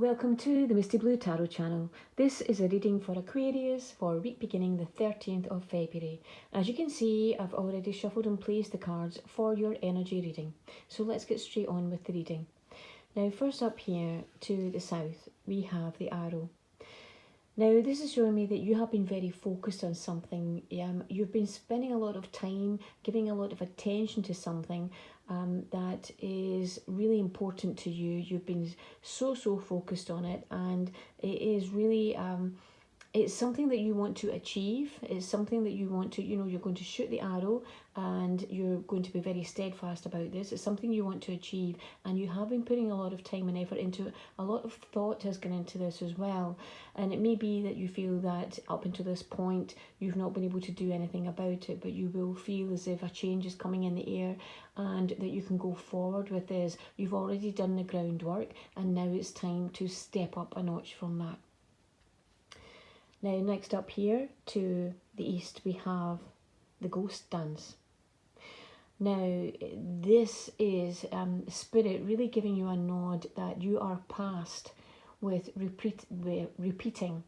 welcome to the Misty Blue Tarot channel. This is a reading for Aquarius for week beginning the 13th of February. As you can see, I've already shuffled and placed the cards for your energy reading. So let's get straight on with the reading. Now first up here to the south, we have the arrow. Now this is showing me that you have been very focused on something. You've been spending a lot of time, giving a lot of attention to something that is really important to you. You've been so focused on it, and it is really it's something that you want to achieve. It's something that you want to, you're going to shoot the arrow and you're going to be very steadfast about this. It's something you want to achieve, and you have been putting a lot of time and effort into it. A lot of thought has gone into this as well. And it may be that you feel that up until this point, you've not been able to do anything about it, but you will feel as if a change is coming in the air and that you can go forward with this. You've already done the groundwork, and now it's time to step up a notch from that. Now, next up here to the east, we have the ghost dance. Now, this is Spirit really giving you a nod that you are past with repeating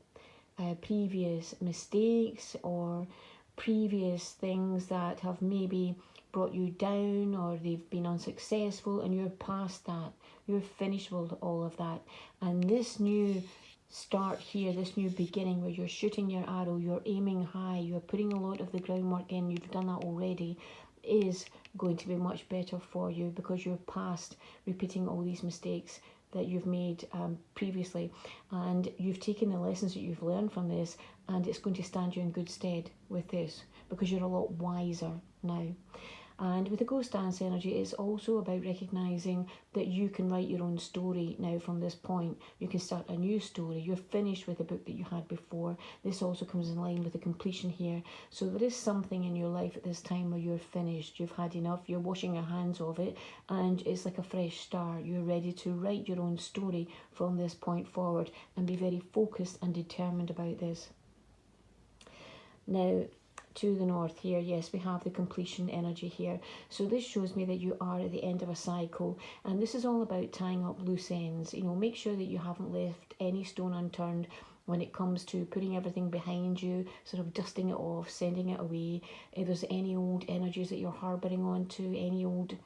previous mistakes or previous things that have maybe brought you down or they've been unsuccessful, and you're past that. You're finished with all of that. And this new start here, this new beginning where you're shooting your arrow, you're aiming high, you're putting a lot of the groundwork in, you've done that already, is going to be much better for you because you're past repeating all these mistakes that you've made previously, and you've taken the lessons that you've learned from this, and it's going to stand you in good stead with this because you're a lot wiser now. And with the ghost dance energy, it's also about recognising that you can write your own story now from this point. You can start a new story. You're finished with the book that you had before. This also comes in line with the completion here. So there is something in your life at this time where you're finished. You've had enough. You're washing your hands of it. And it's like a fresh start. You're ready to write your own story from this point forward and be very focused and determined about this. Now, to the north here, yes, we have the completion energy here. So this shows me that you are at the end of a cycle, and this is all about tying up loose ends. Make sure that you haven't left any stone unturned when it comes to putting everything behind you, sort of dusting it off, sending it away. If there's any old energies that you're harbouring onto, any old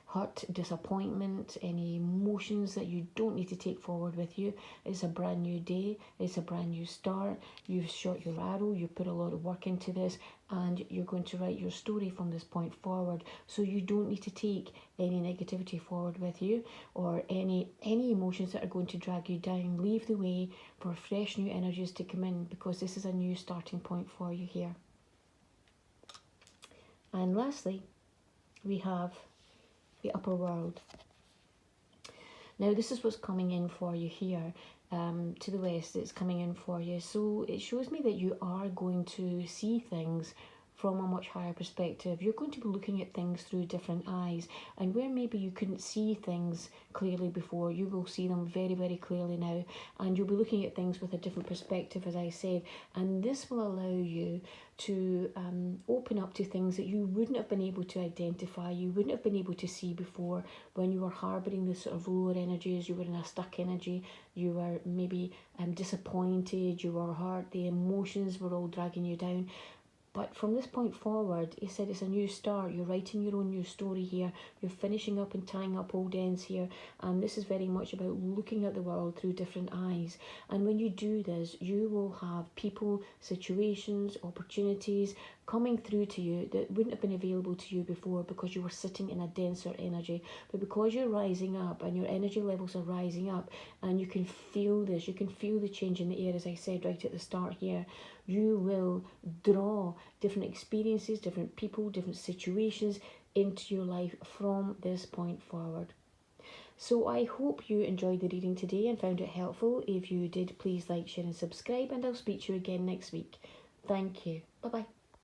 hurt, disappointment, any emotions that you don't need to take forward with you. It's a brand new day. It's a brand new start. You've shot your arrow. You put a lot of work into this, and you're going to write your story from this point forward. So you don't need to take any negativity forward with you or any emotions that are going to drag you down. Leave the way for fresh new energies to come in, because this is a new starting point for you here. And lastly, we have the upper world. Now this is what's coming in for you here, to the west. It's coming in for you, so it shows me that you are going to see things from a much higher perspective. You're going to be looking at things through different eyes, and where maybe you couldn't see things clearly before, you will see them very clearly now, and you'll be looking at things with a different perspective, as I said, and this will allow you to open up to things that you wouldn't have been able to identify, you wouldn't have been able to see before when you were harbouring this sort of lower energies. You were in a stuck energy, you were maybe disappointed, you were hurt, the emotions were all dragging you down. But from this point forward, he said it's a new start. You're writing your own new story here. You're finishing up and tying up old ends here. And this is very much about looking at the world through different eyes. And when you do this, you will have people, situations, opportunities coming through to you that wouldn't have been available to you before because you were sitting in a denser energy. But because you're rising up and your energy levels are rising up, and you can feel this, you can feel the change in the air, as I said right at the start here, you will draw different experiences, different people, different situations into your life from this point forward. So I hope you enjoyed the reading today and found it helpful. If you did, please like, share and subscribe, and I'll speak to you again next week. Thank you. Bye-bye.